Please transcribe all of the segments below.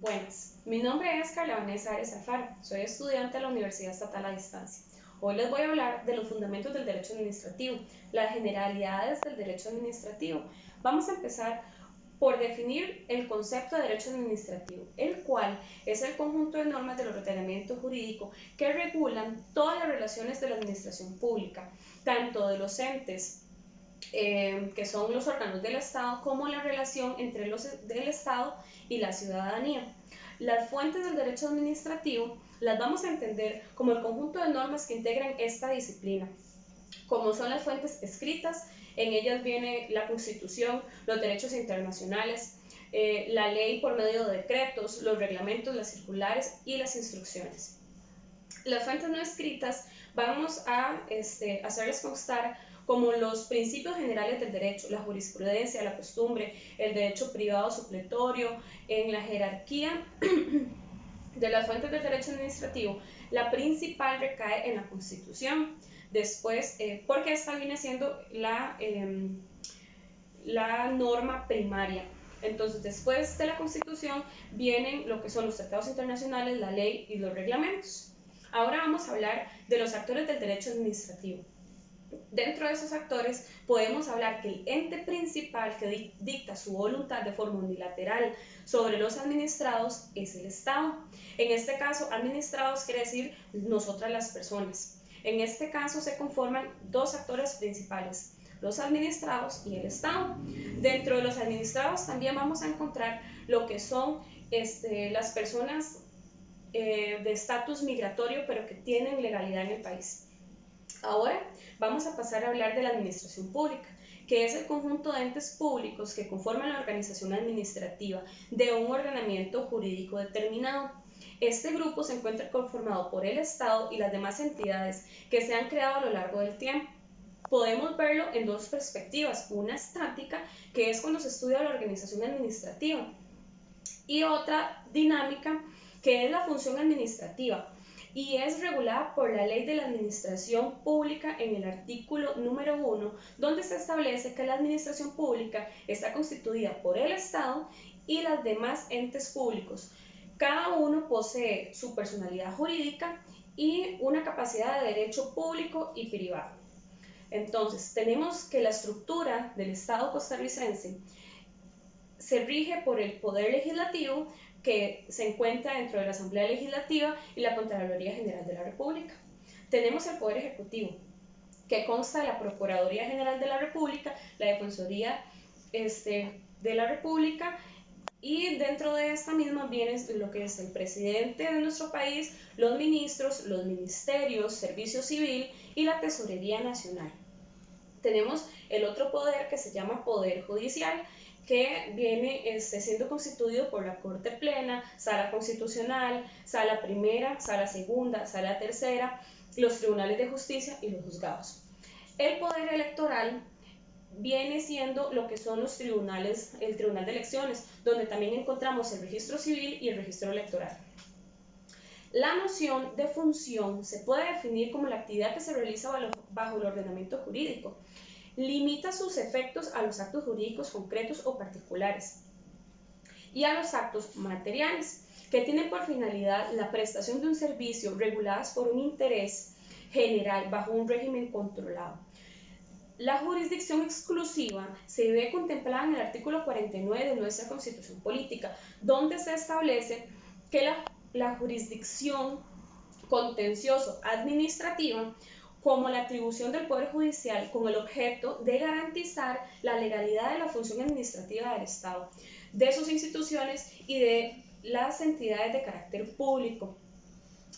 Buenas, mi nombre es Carla Vanessa Arias Alfaro, soy estudiante de la Universidad Estatal a Distancia. Hoy les voy a hablar de los fundamentos del derecho administrativo, las generalidades del derecho administrativo. Vamos a empezar por definir el concepto de derecho administrativo, el cual es el conjunto de normas del ordenamiento jurídico que regulan todas las relaciones de la administración pública, tanto de los entes que son los órganos del Estado, como la relación entre los del Estado y la ciudadanía. Las fuentes del derecho administrativo las vamos a entender como el conjunto de normas que integran esta disciplina, como son las fuentes escritas. En ellas viene la Constitución, los derechos internacionales, la ley por medio de decretos, los reglamentos, las circulares y las instrucciones. Las fuentes no escritas vamos a hacerles constar como los principios generales del derecho, la jurisprudencia, la costumbre, el derecho privado supletorio. En la jerarquía de las fuentes del derecho administrativo, la principal recae en la Constitución. Después, porque esta viene siendo la norma primaria. Entonces, después de la Constitución vienen lo que son los tratados internacionales, la ley y los reglamentos. Ahora vamos a hablar de los actores del derecho administrativo. Dentro de esos actores podemos hablar que el ente principal que dicta su voluntad de forma unilateral sobre los administrados es el Estado. En este caso, administrados quiere decir nosotras las personas. En este caso se conforman dos actores principales, los administrados y el Estado. Dentro de los administrados también vamos a encontrar lo que son las personas de estatus migratorio, pero que tienen legalidad en el país. Ahora vamos a pasar a hablar de la administración pública, que es el conjunto de entes públicos que conforman la organización administrativa de un ordenamiento jurídico determinado. Este grupo se encuentra conformado por el Estado y las demás entidades que se han creado a lo largo del tiempo. Podemos verlo en dos perspectivas, una estática, que es cuando se estudia la organización administrativa, y otra dinámica, que es la función administrativa, y es regulada por la Ley de la Administración Pública en el artículo número 1, donde se establece que la administración pública está constituida por el Estado y los demás entes públicos. Cada uno posee su personalidad jurídica y una capacidad de derecho público y privado. Entonces, tenemos que la estructura del Estado costarricense se rige por el Poder Legislativo, que se encuentra dentro de la Asamblea Legislativa y la Contraloría General de la República. Tenemos el Poder Ejecutivo, que consta de la Procuraduría General de la República, la Defensoría de la República, y dentro de esta misma viene lo que es el presidente de nuestro país, los ministros, los ministerios, Servicio Civil y la Tesorería Nacional. Tenemos el otro poder que se llama Poder Judicial, que viene siendo constituido por la Corte Plena, Sala Constitucional, Sala Primera, Sala Segunda, Sala Tercera, los tribunales de justicia y los juzgados. El poder electoral viene siendo lo que son los tribunales, el Tribunal de Elecciones, donde también encontramos el registro civil y el registro electoral. La noción de función se puede definir como la actividad que se realiza bajo el ordenamiento jurídico. Limita sus efectos a los actos jurídicos concretos o particulares y a los actos materiales, que tienen por finalidad la prestación de un servicio reguladas por un interés general bajo un régimen controlado. La jurisdicción exclusiva se ve contemplada en el artículo 49 de nuestra Constitución Política, donde se establece que la jurisdicción contencioso-administrativa como la atribución del Poder Judicial con el objeto de garantizar la legalidad de la función administrativa del Estado, de sus instituciones y de las entidades de carácter público.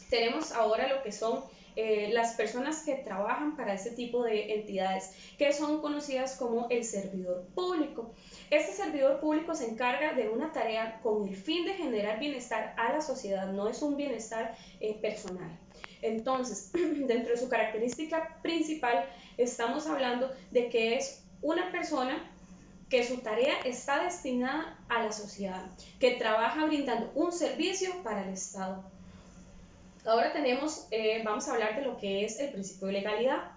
Tenemos ahora lo que son las personas que trabajan para este tipo de entidades, que son conocidas como el servidor público. Este servidor público se encarga de una tarea con el fin de generar bienestar a la sociedad, no es un bienestar personal. Entonces, dentro de su característica principal, estamos hablando de que es una persona que su tarea está destinada a la sociedad, que trabaja brindando un servicio para el Estado. Ahora vamos a hablar de lo que es el principio de legalidad.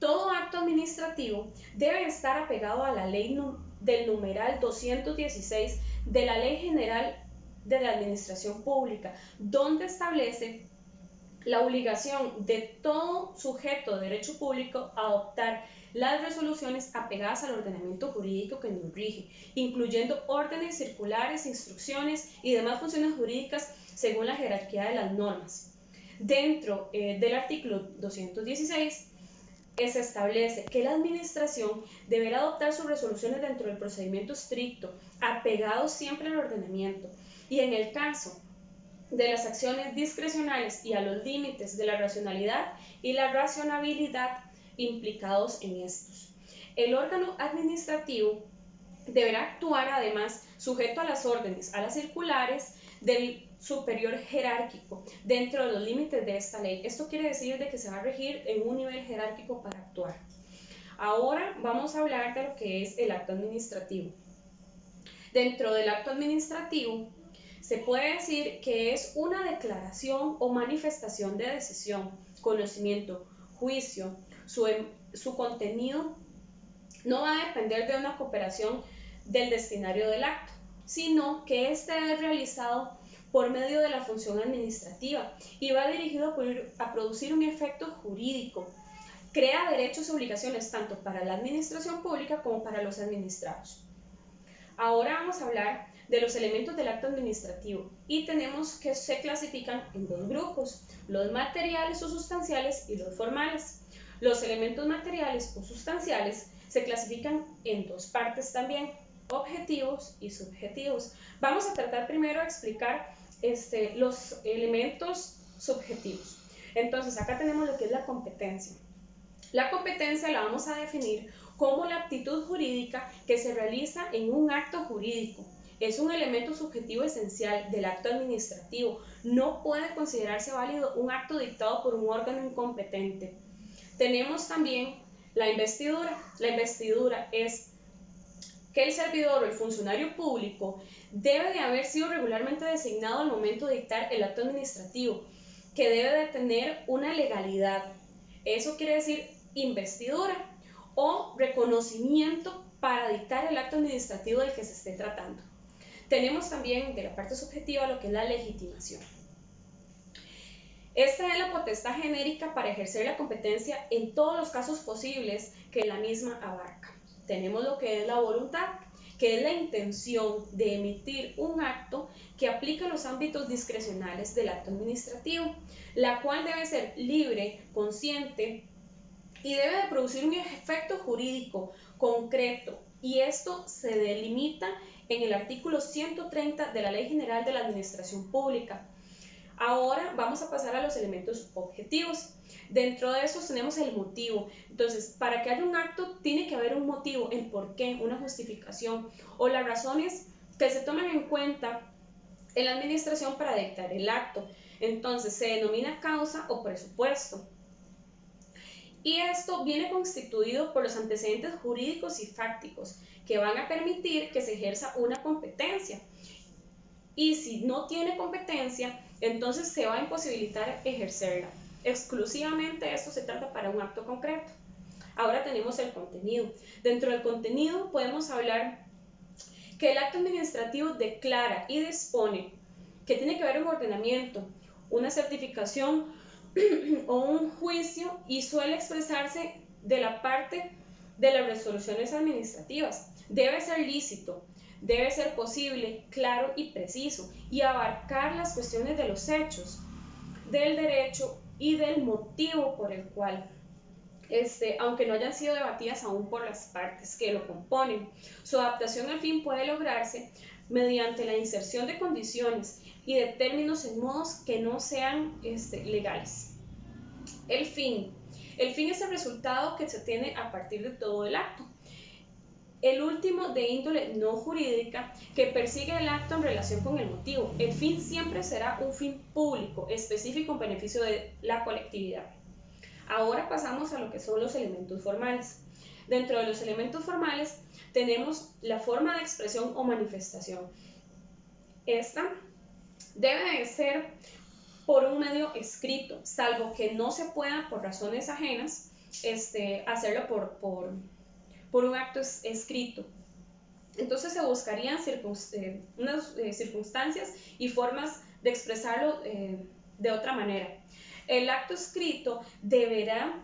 Todo acto administrativo debe estar apegado a la ley del numeral 216 de la Ley General de la Administración Pública, donde establece la obligación de todo sujeto de derecho público a adoptar las resoluciones apegadas al ordenamiento jurídico que nos rige, incluyendo órdenes, circulares, instrucciones y demás funciones jurídicas según la jerarquía de las normas. Dentro del artículo 216 se establece que la Administración deberá adoptar sus resoluciones dentro del procedimiento estricto, apegado siempre al ordenamiento, y en el caso de las acciones discrecionales y a los límites de la racionalidad y la razonabilidad implicados en estos. El órgano administrativo deberá actuar además sujeto a las órdenes, a las circulares del superior jerárquico dentro de los límites de esta ley. Esto quiere decir de que se va a regir en un nivel jerárquico para actuar. Ahora vamos a hablar de lo que es el acto administrativo. Dentro del acto administrativo se puede decir que es una declaración o manifestación de decisión, conocimiento, juicio. Su contenido no va a depender de una cooperación del destinatario del acto, sino que éste es realizado por medio de la función administrativa y va dirigido a producir un efecto jurídico. Crea derechos y obligaciones tanto para la administración pública como para los administrados. Ahora vamos a hablar de los elementos del acto administrativo y tenemos que se clasifican en dos grupos, los materiales o sustanciales y los formales. Los elementos materiales o sustanciales se clasifican en dos partes también, objetivos y subjetivos. Vamos a tratar primero de explicar los elementos subjetivos. Entonces acá tenemos lo que es la competencia. La competencia la vamos a definir como la aptitud jurídica que se realiza en un acto jurídico. Es un elemento subjetivo esencial del acto administrativo. No puede considerarse válido un acto dictado por un órgano incompetente. Tenemos también la investidura. La investidura es que el servidor o el funcionario público debe de haber sido regularmente designado al momento de dictar el acto administrativo, que debe de tener una legalidad. Eso quiere decir investidura o reconocimiento para dictar el acto administrativo del que se esté tratando. Tenemos también de la parte subjetiva lo que es la legitimación. Esta es la potestad genérica para ejercer la competencia en todos los casos posibles que la misma abarca. Tenemos lo que es la voluntad, que es la intención de emitir un acto que aplica los ámbitos discrecionales del acto administrativo, la cual debe ser libre, consciente y debe de producir un efecto jurídico concreto, y esto se delimita en el artículo 130 de la Ley General de la Administración Pública. Ahora vamos a pasar a los elementos objetivos. Dentro de esos tenemos el motivo. Entonces, para que haya un acto tiene que haber un motivo, el por qué, una justificación o las razones que se toman en cuenta en la administración para dictar el acto. Entonces, se denomina causa o presupuesto. Y esto viene constituido por los antecedentes jurídicos y fácticos que van a permitir que se ejerza una competencia. Y si no tiene competencia, entonces se va a imposibilitar ejercerla. Exclusivamente esto se trata para un acto concreto. Ahora tenemos el contenido. Dentro del contenido podemos hablar que el acto administrativo declara y dispone que tiene que haber un ordenamiento, una certificación o un juicio, y suele expresarse de la parte de las resoluciones administrativas. Debe ser lícito, debe ser posible, claro y preciso, y abarcar las cuestiones de los hechos, del derecho y del motivo por el cual, aunque no hayan sido debatidas aún por las partes que lo componen. Su adaptación al fin puede lograrse mediante la inserción de condiciones y de términos en modos que no sean legales. El fin es el resultado que se tiene a partir de todo el acto. El último, de índole no jurídica, que persigue el acto en relación con el motivo. El fin siempre será un fin público, específico en beneficio de la colectividad. Ahora pasamos a lo que son los elementos formales. Dentro de los elementos formales tenemos la forma de expresión o manifestación. Esta debe de ser por un medio escrito, salvo que no se pueda por razones ajenas hacerlo por un acto escrito. Entonces se buscarían unas circunstancias y formas de expresarlo de otra manera. El acto escrito deberá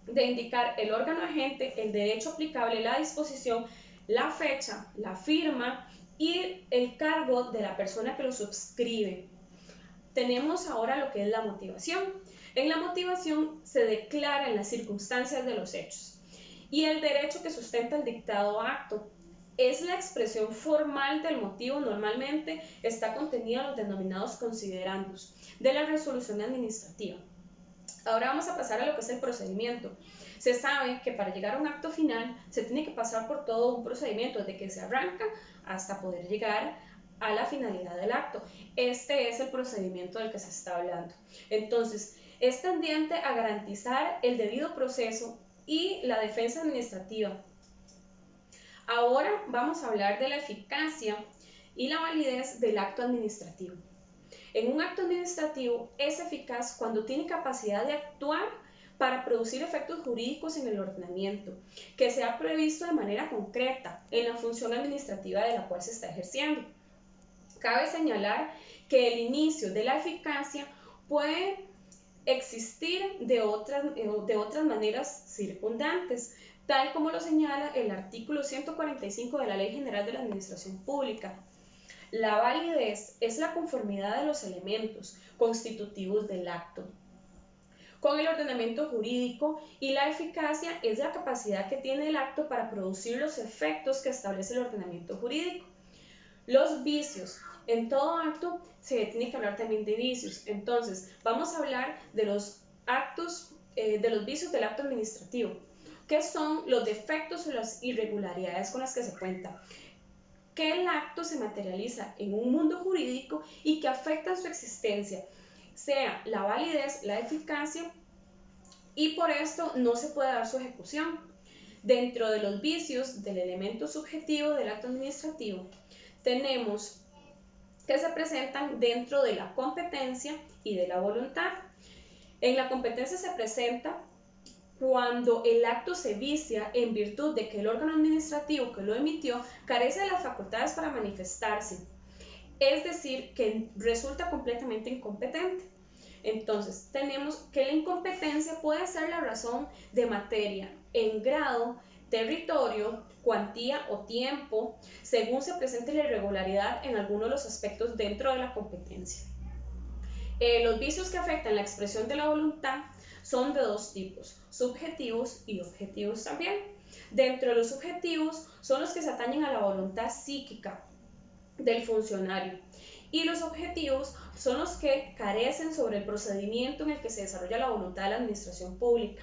de indicar el órgano agente, el derecho aplicable, la disposición, la fecha, la firma y el cargo de la persona que lo suscribe. Tenemos ahora lo que es la motivación. En la motivación se declaran las circunstancias de los hechos y el derecho que sustenta el dictado acto. Es la expresión formal del motivo, normalmente está contenida en los denominados considerandos de la resolución administrativa. Ahora vamos a pasar a lo que es el procedimiento. Se sabe que para llegar a un acto final se tiene que pasar por todo un procedimiento, desde que se arranca hasta poder llegar a la finalidad del acto. Este es el procedimiento del que se está hablando. Entonces, es tendiente a garantizar el debido proceso y la defensa administrativa. Ahora vamos a hablar de la eficacia y la validez del acto administrativo. En un acto administrativo es eficaz cuando tiene capacidad de actuar para producir efectos jurídicos en el ordenamiento, que sea previsto de manera concreta en la función administrativa de la cual se está ejerciendo. Cabe señalar que el inicio de la eficacia puede existir de otras maneras circundantes, tal como lo señala el artículo 145 de la Ley General de la Administración Pública. La validez es la conformidad de los elementos constitutivos del acto con el ordenamiento jurídico y la eficacia es la capacidad que tiene el acto para producir los efectos que establece el ordenamiento jurídico. Los vicios. En todo acto se tiene que hablar también de vicios. Entonces, vamos a hablar de los vicios del acto administrativo, que son los defectos o las irregularidades con las que se cuenta. Que el acto se materializa en un mundo jurídico y que afecta su existencia, sea la validez, la eficacia, y por esto no se puede dar su ejecución. Dentro de los vicios del elemento subjetivo del acto administrativo, tenemos que se presentan dentro de la competencia y de la voluntad. En la competencia se presenta cuando el acto se vicia en virtud de que el órgano administrativo que lo emitió carece de las facultades para manifestarse, es decir, que resulta completamente incompetente. Entonces, tenemos que la incompetencia puede ser la razón de materia en grado, territorio, cuantía o tiempo, según se presente la irregularidad en alguno de los aspectos dentro de la competencia. Los vicios que afectan la expresión de la voluntad son de dos tipos, subjetivos y objetivos también. Dentro de los subjetivos son los que se atañen a la voluntad psíquica del funcionario y los objetivos son los que carecen sobre el procedimiento en el que se desarrolla la voluntad de la administración pública.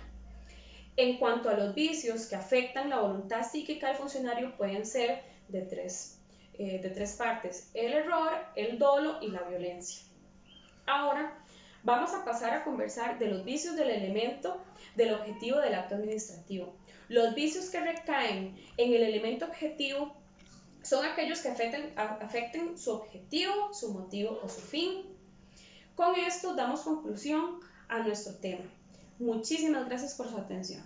En cuanto a los vicios que afectan la voluntad psíquica del funcionario pueden ser de tres partes, el error, el dolo y la violencia. Ahora vamos a pasar a conversar de los vicios del elemento del objetivo del acto administrativo. Los vicios que recaen en el elemento objetivo son aquellos que afecten su objetivo, su motivo o su fin. Con esto damos conclusión a nuestro tema. Muchísimas gracias por su atención.